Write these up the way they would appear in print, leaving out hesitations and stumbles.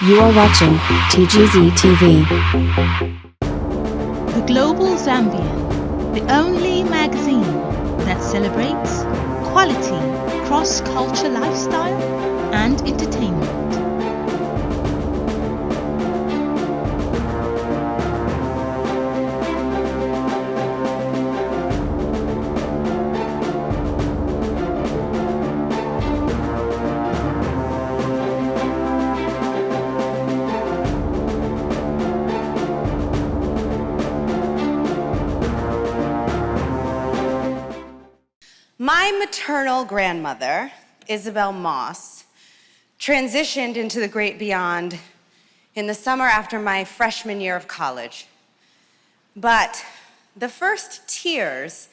You are watching TGZ TV. The Global Zambian, the only magazine that celebrates quality, cross-culture lifestyle and entertainment. My maternal grandmother, Isabel Moss, transitioned into the great beyond in the summer after my freshman year of college. But the first tears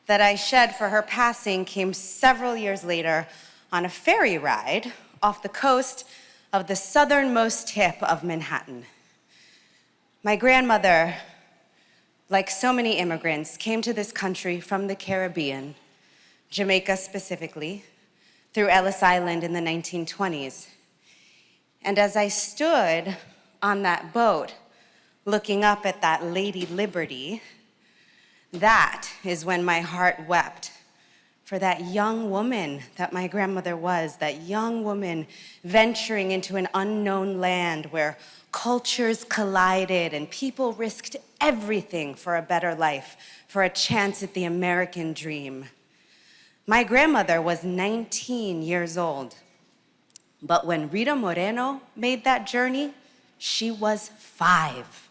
that I shed for her passing came several years later on a ferry ride off the coast of the southernmost tip of Manhattan. My grandmother, like so many immigrants, came to this country from the Caribbean, Jamaica specifically, through Ellis Island in the 1920s. And as I stood on that boat, looking up at that Lady Liberty, that is when my heart wept for that young woman that my grandmother was, that young woman venturing into an unknown land where cultures collided and people risked everything for a better life, for a chance at the American dream. My grandmother was 19 years old, but when Rita Moreno made that journey, she was 5.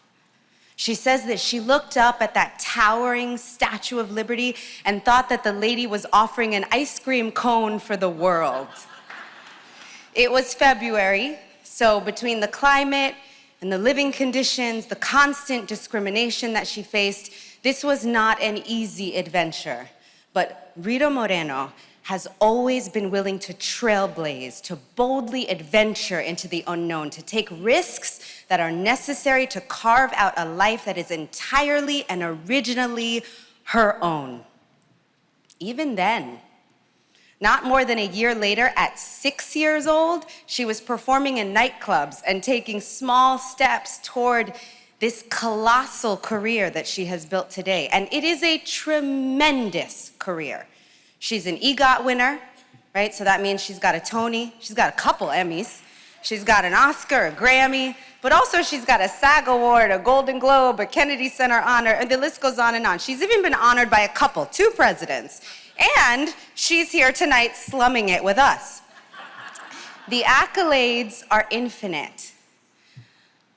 She says that she looked up at that towering Statue of Liberty and thought that the lady was offering an ice cream cone for the world. It was February, so between the climate and the living conditions, the constant discrimination that she faced, this was not an easy adventure. But Rita Moreno has always been willing to trailblaze, to boldly adventure into the unknown, to take risks that are necessary to carve out a life that is entirely and originally her own. Even then, not more than a year later, at 6 years old, she was performing in nightclubs and taking small steps toward this colossal career that she has built today. And it is a tremendous career. She's an EGOT winner, right? So that means she's got a Tony, she's got a couple Emmys, she's got an Oscar, a Grammy, but also she's got a SAG Award, a Golden Globe, a Kennedy Center honor, and the list goes on and on. She's even been honored by a couple, 2 presidents. And she's here tonight slumming it with us. The accolades are infinite.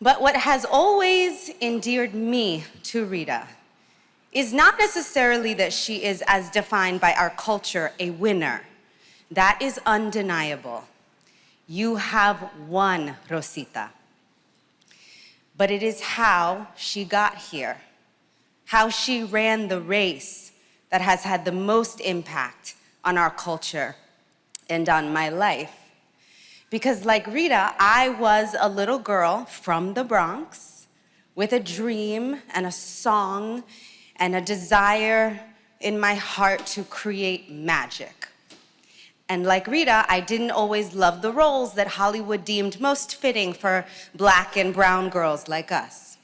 But what has always endeared me to Rita is not necessarily that she is, as defined by our culture, a winner. That is undeniable. You have won, Rosita. But it is how she got here, how she ran the race that has had the most impact on our culture and on my life. Because like Rita, I was a little girl from the Bronx with a dream and a song and a desire in my heart to create magic. And like Rita, I didn't always love the roles that Hollywood deemed most fitting for Black and brown girls like us.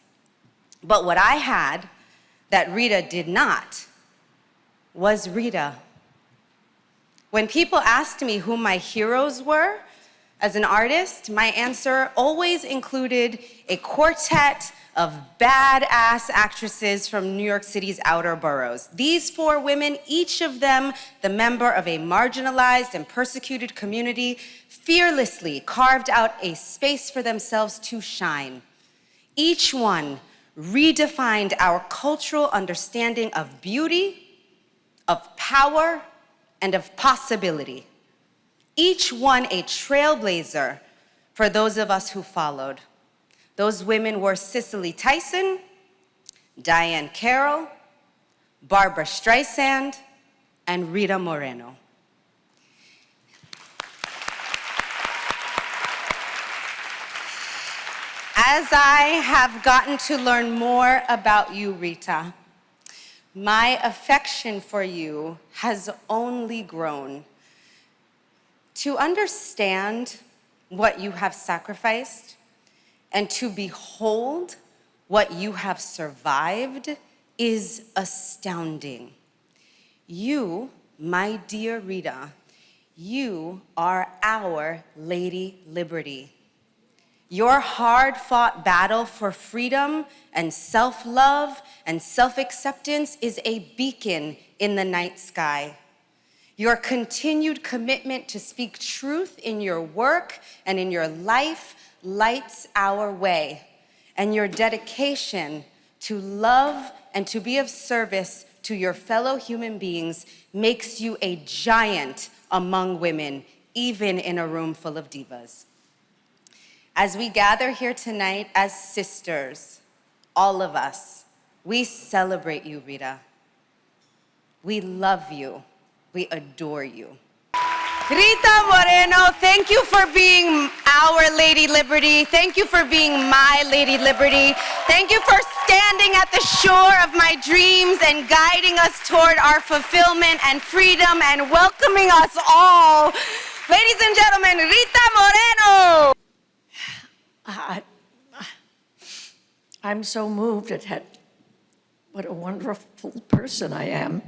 But what I had that Rita did not was Rita. When people asked me who my heroes were, as an artist, my answer always included a quartet of badass actresses from New York City's outer boroughs. These 4 women, each of them the member of a marginalized and persecuted community, fearlessly carved out a space for themselves to shine. Each one redefined our cultural understanding of beauty, of power, and of possibility. Each one a trailblazer for those of us who followed. Those women were Cicely Tyson, Diane Carroll, Barbra Streisand, and Rita Moreno. As I have gotten to learn more about you, Rita, my affection for you has only grown. To understand what you have sacrificed, and to behold what you have survived is astounding. You, my dear Rita, you are our Lady Liberty. Your hard-fought battle for freedom and self-love and self-acceptance is a beacon in the night sky. Your continued commitment to speak truth in your work and in your life lights our way. And your dedication to love and to be of service to your fellow human beings makes you a giant among women, even in a room full of divas. As we gather here tonight as sisters, all of us, we celebrate you, Rita. We love you. We adore you. Rita Moreno, thank you for being our Lady Liberty. Thank you for being my Lady Liberty. Thank you for standing at the shore of my dreams and guiding us toward our fulfillment and freedom and welcoming us all. Ladies and gentlemen, Rita Moreno. I'm so moved at what a wonderful person I am.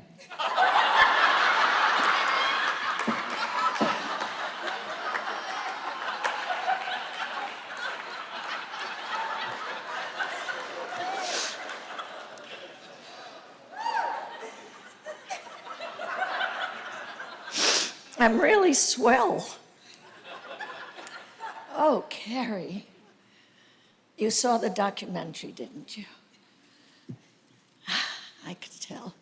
I'm really swell. Oh, Kerry. You saw the documentary, didn't you? I could tell.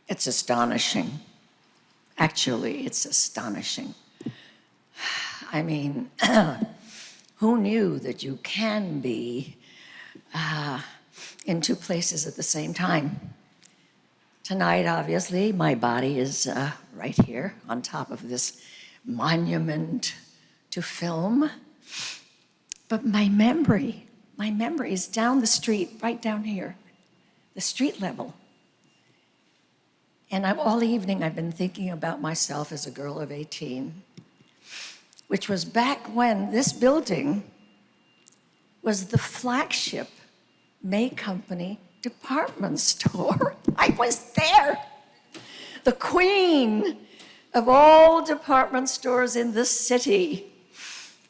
It's astonishing. Actually, it's astonishing. I mean, who knew that you can be in two places at the same time? Tonight, obviously, my body is right here on top of this monument to film. But my memory is down the street, right down here, the street level. And all evening I've been thinking about myself as a girl of 18, which was back when this building was the flagship May Company department store. I was there, the queen of all department stores in this city.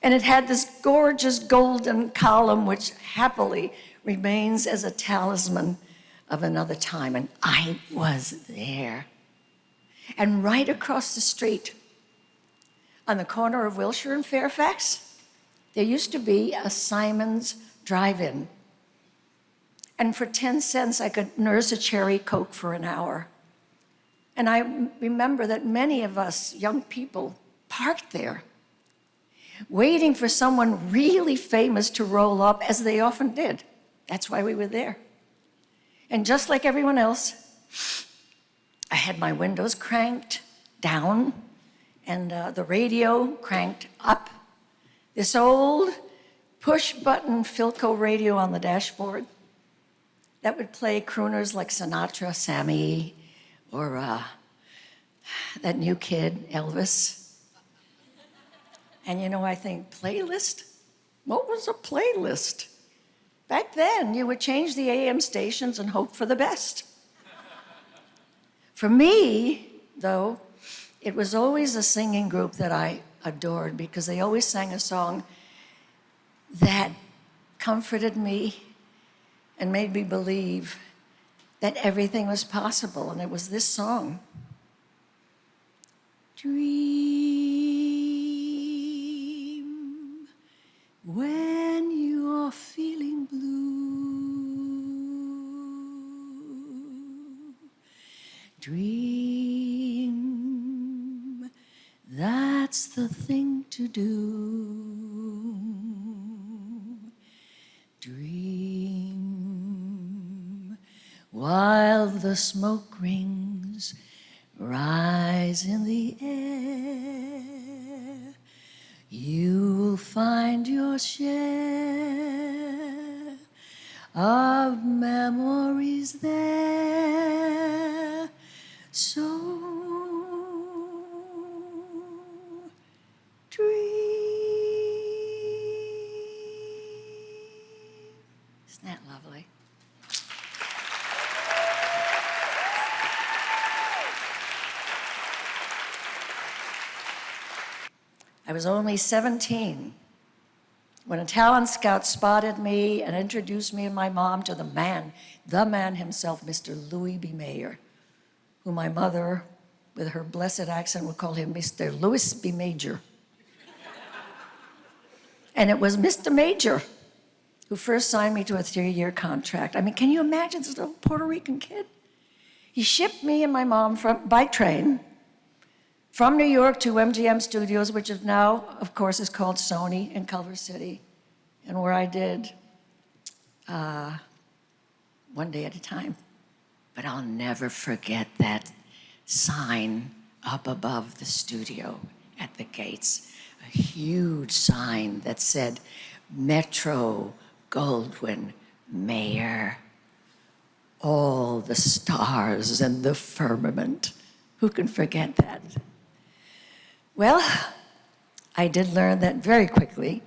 And it had this gorgeous golden column, which happily remains as a talisman of another time. And I was there. And right across the street, on the corner of Wilshire and Fairfax, there used to be a Simon's drive-in. And for 10 cents, I could nurse a cherry Coke for an hour. And I remember that many of us young people parked there, waiting for someone really famous to roll up, as they often did. That's why we were there. And just like everyone else, I had my windows cranked down and the radio cranked up. This old push-button Philco radio on the dashboard that would play crooners like Sinatra, Sammy, or that new kid, Elvis. And you know, I think, playlist? What was a playlist? Back then, you would change the AM stations and hope for the best. For me, though, it was always a singing group that I adored because they always sang a song that comforted me and made me believe that everything was possible, and it was this song. Dream when you're feeling blue. Dream, that's the thing to do. Dream while the smoke rings rise in the air. You'll find your share of memories there. So Isn't that lovely? I was only 17 when a talent scout spotted me and introduced me and my mom to the man himself, Mr. Louis B. Mayer, who my mother, with her blessed accent, would call him Mr. Louis B. Major. And it was Mr. Major who first signed me to a 3-year contract. I mean, can you imagine this little Puerto Rican kid? He shipped me and my mom by train from New York to MGM Studios, which is now, of course, is called Sony in Culver City, and where I did one day at a time. But I'll never forget that sign up above the studio at the gates, a huge sign that said, Metro Goldwyn Mayer, all the stars in the firmament. Who can forget that? Well, I did learn that very quickly,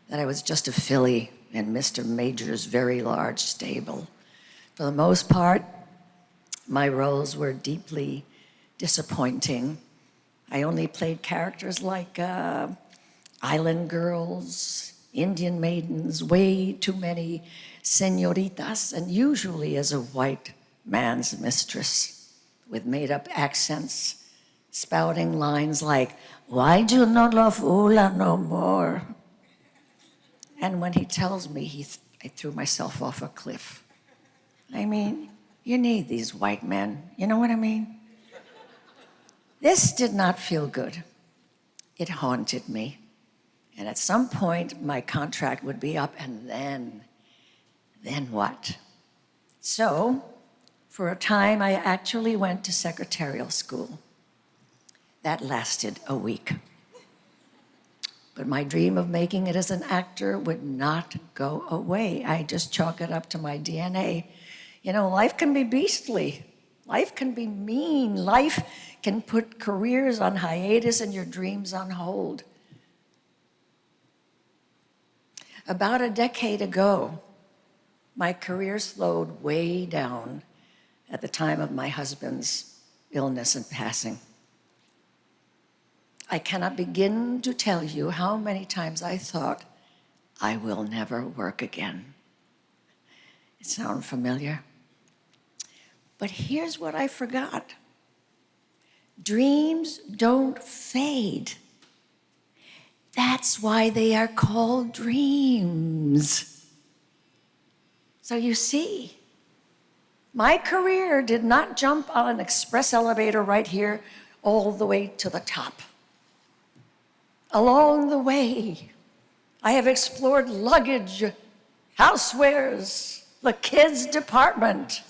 that I was just a filly in Mr. Major's very large stable. For the most part, my roles were deeply disappointing. I only played characters like island girls, Indian maidens, way too many senoritas, and usually as a white man's mistress with made-up accents, spouting lines like, "Why do you not love Ula no more?" And when he tells me, I threw myself off a cliff. I mean, you need these white men, you know what I mean? This did not feel good. It haunted me. And at some point, my contract would be up, and then what? So, for a time, I actually went to secretarial school. That lasted a week. But my dream of making it as an actor would not go away. I just chalk it up to my DNA. You know, life can be beastly. Life can be mean. Life can put careers on hiatus and your dreams on hold. About a decade ago, my career slowed way down at the time of my husband's illness and passing. I cannot begin to tell you how many times I thought, I will never work again. It sounds familiar? But here's what I forgot. Dreams don't fade. That's why they are called dreams. So you see, my career did not jump on an express elevator right here all the way to the top. Along the way, I have explored luggage, housewares, the kids' department.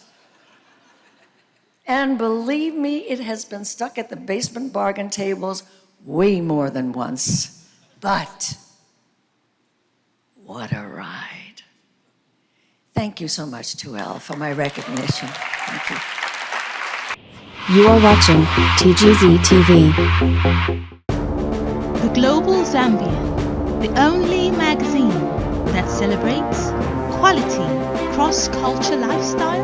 And believe me, it has been stuck at the basement bargain tables way more than once. But what a ride. Thank you so much to Elle for my recognition. Thank you. You are watching TGZ TV. The Global Zambian, the only magazine that celebrates quality, cross-culture lifestyle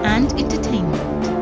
and entertainment.